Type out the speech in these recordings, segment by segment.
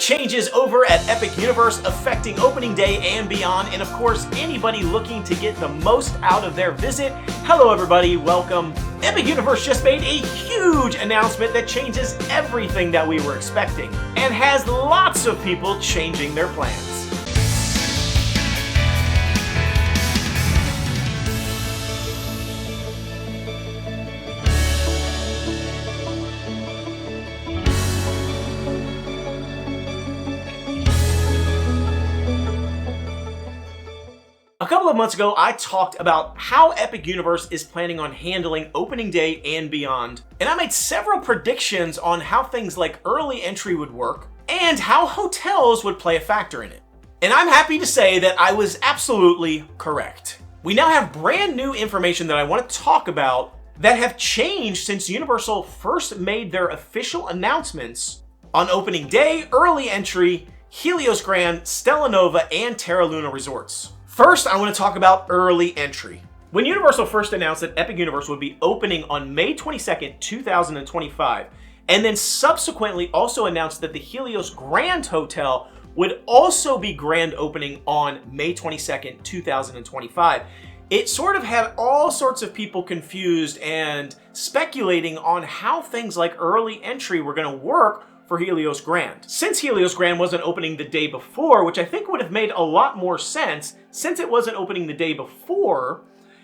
changes over at Epic Universe affecting opening day and beyond, and of course anybody looking to get the most out of their visit. Hello everybody, welcome. Epic Universe just made a huge announcement that changes everything that we were expecting and has lots of people changing their plans. A couple of months ago, I talked about how Epic Universe is planning on handling opening day and beyond, and I made several predictions on how things like early entry would work and how hotels would play a factor in it. And I'm happy to say that I was absolutely correct. We now have brand new information that I want to talk about that have changed since Universal first made their official announcements on opening day, early entry, Helios Grand, Stella Nova, and Terra Luna resorts. First, I want to talk about early entry. When Universal first announced that Epic Universe would be opening on May 22nd, 2025, and then subsequently also announced that the Helios Grand Hotel would also be grand opening on May 22nd, 2025, it sort of had all sorts of people confused and speculating on how things like early entry were going to work for Helios Grand. Since Helios Grand wasn't opening the day before, which I think would have made a lot more sense, since it wasn't opening the day before,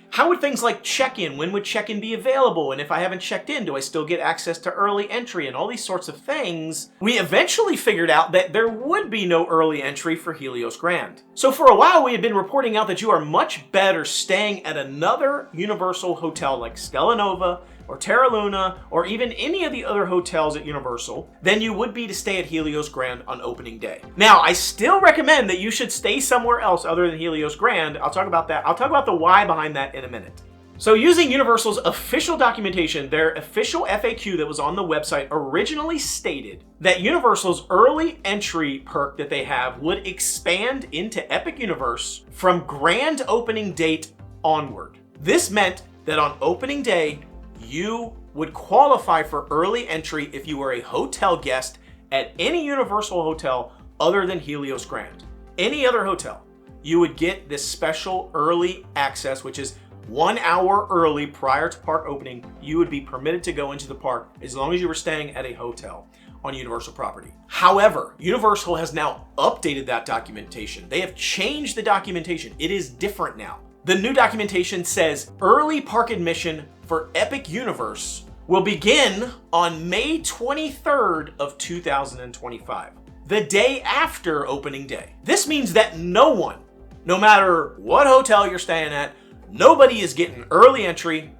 how would things like check-in, when would check-in be available, and if I haven't checked in, do I still get access to early entry, and all these sorts of things? We eventually figured out that there would be no early entry for Helios Grand. So for a while we had been reporting out that you are much better staying at another Universal hotel like Stella Nova, or Terra Luna, or even any of the other hotels at Universal, than you would be to stay at Helios Grand on opening day. Now, I still recommend that you should stay somewhere else other than Helios Grand. I'll talk about that. I'll talk about the why behind that in a minute. So using Universal's official documentation, their official FAQ that was on the website originally stated that Universal's early entry perk that they have would expand into Epic Universe from grand opening date onward. This meant that on opening day, you would qualify for early entry if you were a hotel guest at any Universal hotel other than Helios Grand. Any other hotel, you would get this special early access, which is 1 hour early prior to park opening. You would be permitted to go into the park as long as you were staying at a hotel on Universal property. However, Universal has now updated that documentation. They have changed the documentation. It is different now. The new documentation says early park admission for Epic Universe will begin on May 23rd of 2025, the day after opening day. This means that no one, no matter what hotel you're staying at, nobody is getting early entry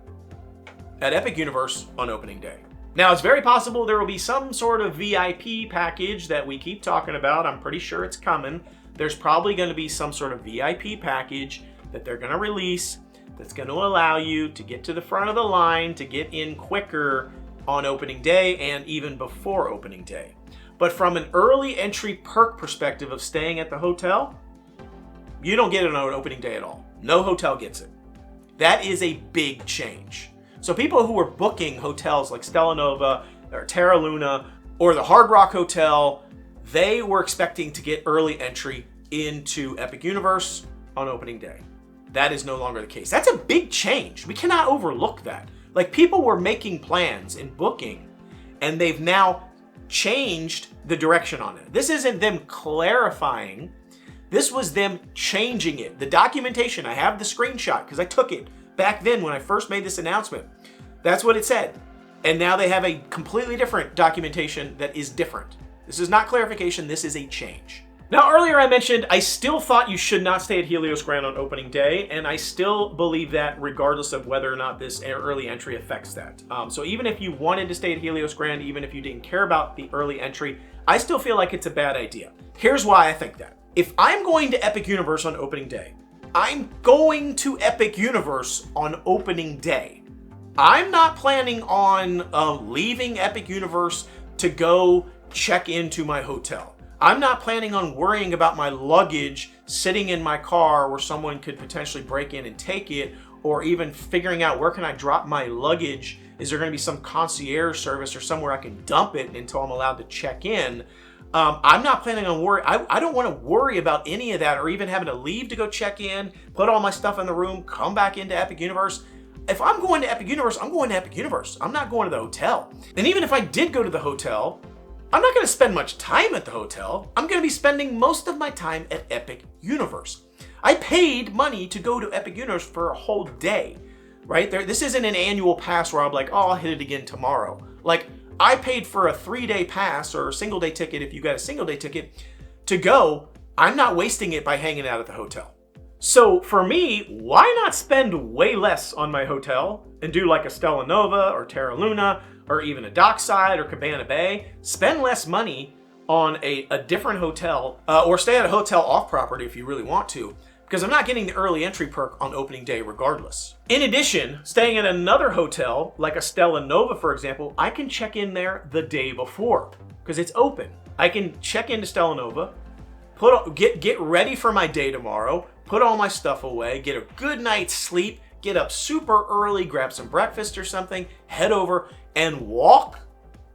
at Epic Universe on opening day. Now, it's very possible there will be some sort of VIP package that we keep talking about. I'm pretty sure it's coming. There's probably going to be some sort of VIP package that they're going to release that's going to allow you to get to the front of the line, to get in quicker on opening day and even before opening day. But from an early entry perk perspective of staying at the hotel, you don't get it on opening day at all. No hotel gets it. That is a big change. So people who are booking hotels like Stella Nova or Terra Luna or the Hard Rock Hotel, they were expecting to get early entry into Epic Universe on opening day. That is no longer the case. That's a big change. We cannot overlook that. Like, people were making plans and booking, and they've now changed the direction on it. This isn't them clarifying. This was them changing it. The documentation, I have the screenshot because I took it back then when I first made this announcement. That's what it said. And now they have a completely different documentation that is different. This is not clarification. This is a change. Now, earlier I mentioned I still thought you should not stay at Helios Grand on opening day, and I still believe that regardless of whether or not this early entry affects that. So even if you wanted to stay at Helios Grand, even if you didn't care about the early entry, I still feel like it's a bad idea. Here's why I think that. If I'm going to Epic Universe on opening day, I'm going to Epic Universe on opening day. I'm not planning on leaving Epic Universe to go check into my hotel. I'm not planning on worrying about my luggage sitting in my car where someone could potentially break in and take it, or even figuring out where can I drop my luggage. Is there going to be some concierge service or somewhere I can dump it until I'm allowed to check in? I'm not planning on I don't want to worry about any of that or even having to leave to go check in, put all my stuff in the room, come back into Epic Universe. If I'm going to Epic Universe, I'm going to Epic Universe. I'm not going to the hotel. And even if I did go to the hotel, I'm not going to spend much time at the hotel. I'm going to be spending most of my time at Epic Universe. I paid money to go to Epic Universe for a whole day, right? This isn't an annual pass where I'm like, oh, I'll hit it again tomorrow. Like, I paid for a 3-day pass or a single-day ticket if you got a single-day ticket to go. I'm not wasting it by hanging out at the hotel. So for me, why not spend way less on my hotel and do like a Stella Nova or Terra Luna or even a Dockside or Cabana Bay? Spend less money on a different hotel or stay at a hotel off property if you really want to, because I'm not getting the early entry perk on opening day regardless. In addition, staying at another hotel, like a Stella Nova for example, I can check in there the day before because it's open. I can check into Stella Nova, get ready for my day tomorrow, put all my stuff away, get a good night's sleep, get up super early, grab some breakfast or something, head over and walk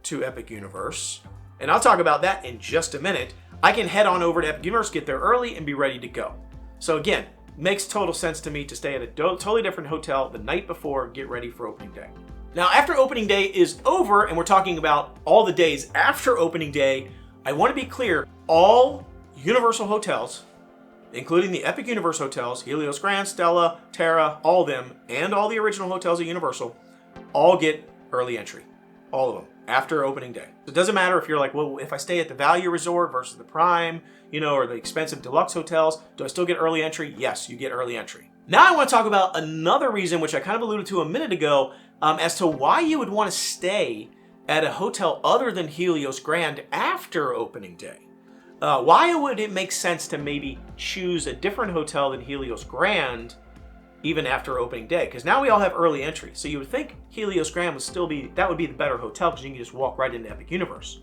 to Epic Universe. And I'll talk about that in just a minute. I can head on over to Epic Universe, get there early, and be ready to go. So again, makes total sense to me to stay at a totally different hotel the night before, get ready for opening day. Now, after opening day is over, and we're talking about all the days after opening day, I want to be clear, all Universal hotels, including the Epic Universe hotels, Helios Grand, Stella, Terra, all of them, and all the original hotels at Universal, all get early entry. All of them, after opening day. So it doesn't matter if you're like, well, if I stay at the Value Resort versus the Prime, or the expensive deluxe hotels, do I still get early entry? Yes, you get early entry. Now I want to talk about another reason, which I kind of alluded to a minute ago, as to why you would want to stay at a hotel other than Helios Grand after opening day. Why would it make sense to maybe choose a different hotel than Helios Grand even after opening day? Because now we all have early entry. So you would think Helios Grand would be the better hotel because you can just walk right into Epic Universe.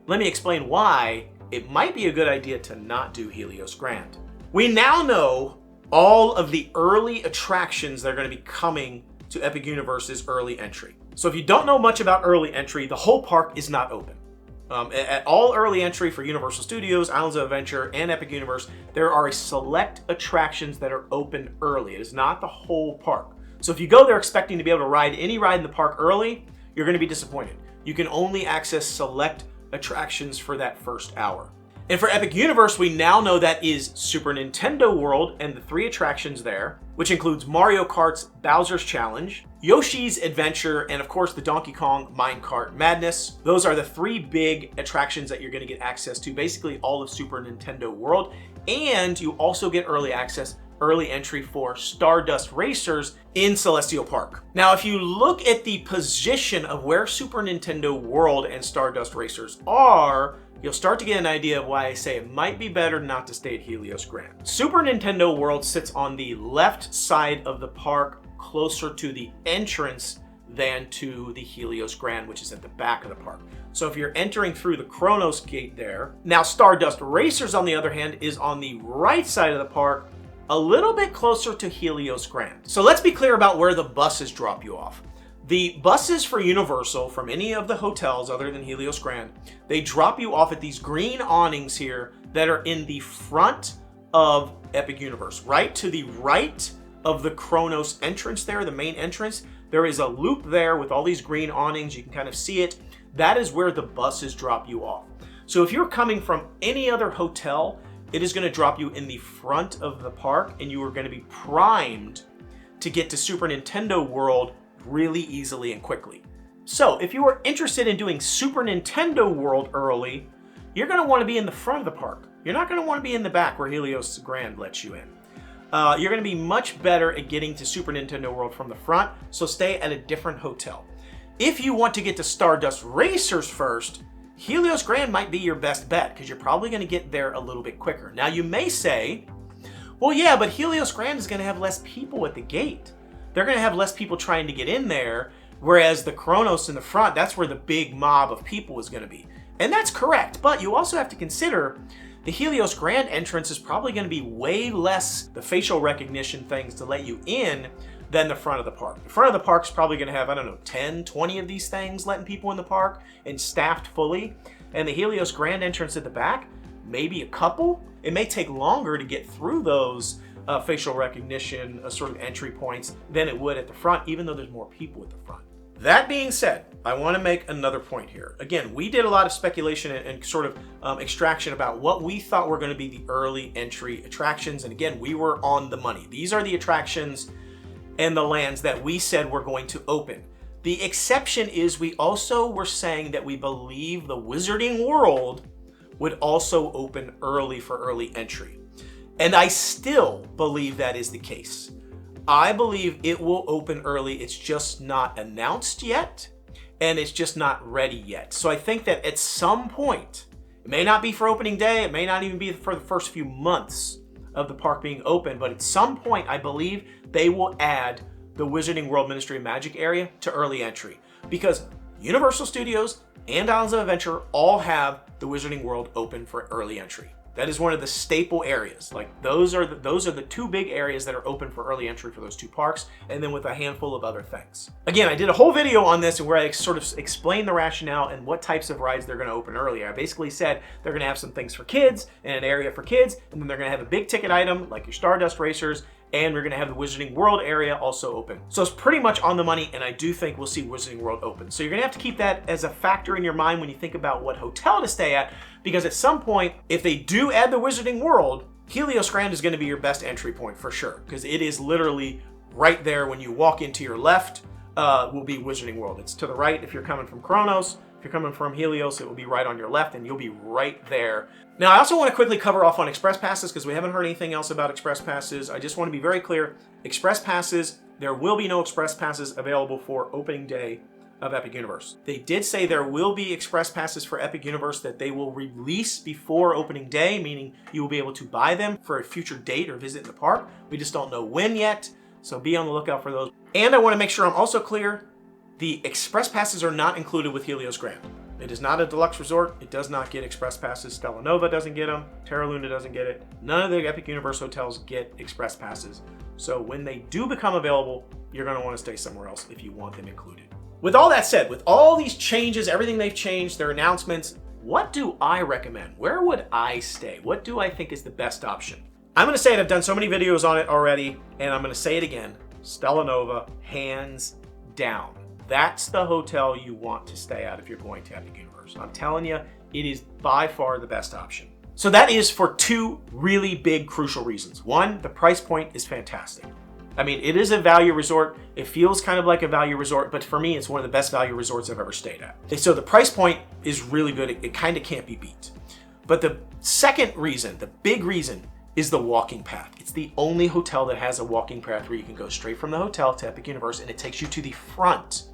Let me explain why it might be a good idea to not do Helios Grand. We now know all of the early attractions that are going to be coming to Epic Universe's early entry. So if you don't know much about early entry, the whole park is not open. At all early entry for Universal Studios, Islands of Adventure, and Epic Universe, there are select attractions that are open early. It is not the whole park. So if you go there expecting to be able to ride any ride in the park early, you're going to be disappointed. You can only access select attractions for that first hour. And for Epic Universe, we now know that is Super Nintendo World and the 3 attractions there, which includes Mario Kart's Bowser's Challenge, Yoshi's Adventure, and of course the Donkey Kong Minecart Madness. Those are the 3 big attractions that you're going to get access to, basically all of Super Nintendo World. And you also get early entry for Stardust Racers in Celestial Park. Now, if you look at the position of where Super Nintendo World and Stardust Racers are, you'll start to get an idea of why I say it might be better not to stay at Helios Grand. Super Nintendo World sits on the left side of the park, closer to the entrance than to the Helios Grand, which is at the back of the park. So if you're entering through the Kronos gate there. Now, Stardust Racers, on the other hand, is on the right side of the park, a little bit closer to Helios Grand. So let's be clear about where the buses drop you off. The buses for Universal from any of the hotels other than Helios Grand, they drop you off at these green awnings here that are in the front of Epic Universe. Right to the right of the Kronos entrance there, the main entrance, there is a loop there with all these green awnings. You can kind of see it. That is where the buses drop you off. So if you're coming from any other hotel, it is going to drop you in the front of the park, and you are going to be primed to get to Super Nintendo World really easily and quickly. So if you are interested in doing Super Nintendo World early, you're going to want to be in the front of the park. You're not going to want to be in the back where Helios Grand lets you in. You're going to be much better at getting to Super Nintendo World from the front, so stay at a different hotel. If you want to get to Stardust Racers first, Helios Grand might be your best bet because you're probably going to get there a little bit quicker. Now you may say, well, yeah, but Helios Grand is going to have less people at the gate. They're going to have less people trying to get in there, whereas the Kronos in the front, that's where the big mob of people is going to be. And that's correct, but you also have to consider the Helios Grand entrance is probably going to be way less the facial recognition things to let you in than the front of the park. The front of the park is probably going to have, 10, 20 of these things letting people in the park and staffed fully. and the Helios Grand entrance at the back, maybe a couple. It may take longer to get through those facial recognition sort of entry points than it would at the front, even though there's more people at the front. That being said, I want to make another point here. Again, we did a lot of speculation and sort of extraction about what we thought were going to be the early entry attractions. And again, we were on the money. These are the attractions and the lands that we said were going to open. The exception is we also were saying that we believe the Wizarding World would also open early for early entry. And I still believe that is the case. I believe it will open early. It's just not announced yet, and it's just not ready yet. So I think that at some point, it may not be for opening day, it may not even be for the first few months of the park being open, but at some point, I believe they will add the Wizarding World Ministry of Magic area to early entry, because Universal Studios and Islands of Adventure all have the Wizarding World open for early entry. That is one of the staple areas. Like those are the two big areas that are open for early entry for those two parks, and then with a handful of other things. Again, I did a whole video on this where I sort of explained the rationale and what types of rides they're going to open early. I basically said they're going to have some things for kids and an area for kids, and then they're going to have a big ticket item like your Stardust Racers, and we're going to have the Wizarding World area also open. So it's pretty much on the money, and I do think we'll see Wizarding World open. So you're going to have to keep that as a factor in your mind when you think about what hotel to stay at, because at some point, if they do add the Wizarding World, Helios Grand is going to be your best entry point for sure, because it is literally right there. When you walk into your left will be Wizarding World. It's to the right if you're coming from Kronos. If you're coming from Helios, it will be right on your left, and you'll be right there. Now, I also want to quickly cover off on Express Passes, because we haven't heard anything else about Express Passes. I just want to be very clear. Express Passes, there will be no Express Passes available for opening day of Epic Universe. They did say there will be Express Passes for Epic Universe that they will release before opening day, meaning you will be able to buy them for a future date or visit in the park. We just don't know when yet, so be on the lookout for those. And I want to make sure I'm also clear, the Express Passes are not included with Helios Grand. It is not a deluxe resort. It does not get Express Passes. Stella Nova doesn't get them. Terra Luna doesn't get it. None of the Epic Universe hotels get Express Passes. So when they do become available, you're going to want to stay somewhere else if you want them included. With all that said, with all these changes, everything they've changed, their announcements, what do I recommend? Where would I stay? What do I think is the best option? I'm going to say it. I've done so many videos on it already, and I'm going to say it again. Stella Nova, hands down. That's the hotel you want to stay at if you're going to Epic Universe. I'm telling you, it is by far the best option. So that is for two really big, crucial reasons. One, the price point is fantastic. I mean, it is a value resort. It feels kind of like a value resort, but for me, it's one of the best value resorts I've ever stayed at. So the price point is really good. It kind of can't be beat. But the second reason, the big reason, is the walking path. It's the only hotel that has a walking path where you can go straight from the hotel to Epic Universe, and it takes you to the front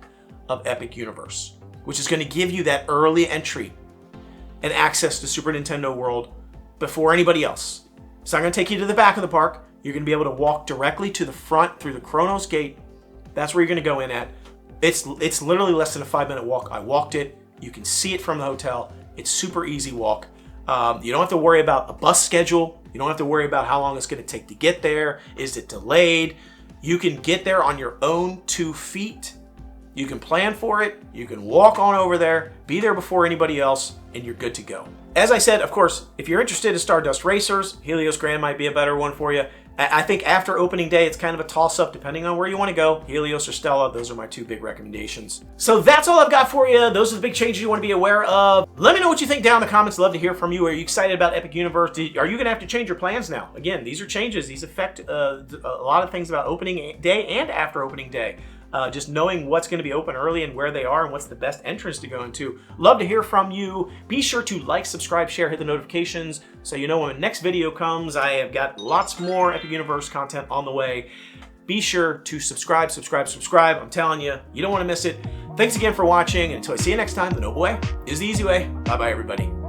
of Epic Universe, which is going to give you that early entry and access to Super Nintendo World before anybody else. It's not going to take you to the back of the park. You're going to be able to walk directly to the front through the Kronos gate. That's where you're going to go in at. It's literally less than a 5-minute walk. I walked it. You can see it from the hotel. It's super easy walk. You don't have to worry about a bus schedule. You don't have to worry about how long it's going to take to get there. Is it delayed? You can get there on your own 2 feet. You can plan for it. You can walk on over there, be there before anybody else, and you're good to go. As I said, of course, if you're interested in Stardust Racers, Helios Grand might be a better one for you. I think after opening day, it's kind of a toss-up depending on where you want to go. Helios or Stella, those are my 2 big recommendations. So that's all I've got for you. Those are the big changes you want to be aware of. Let me know what you think down in the comments. Love to hear from you. Are you excited about Epic Universe? Are you going to have to change your plans now? Again, these are changes. These affect a lot of things about opening day and after opening day. Just knowing what's going to be open early and where they are and what's the best entrance to go into. Love to hear from you. Be sure to like, subscribe, share, hit the notifications so you know when the next video comes. I have got lots more Epic Universe content on the way. Be sure to subscribe. I'm telling you, you don't want to miss it. Thanks again for watching, and until I see you next time, the noble way is the easy way. Bye-bye, everybody.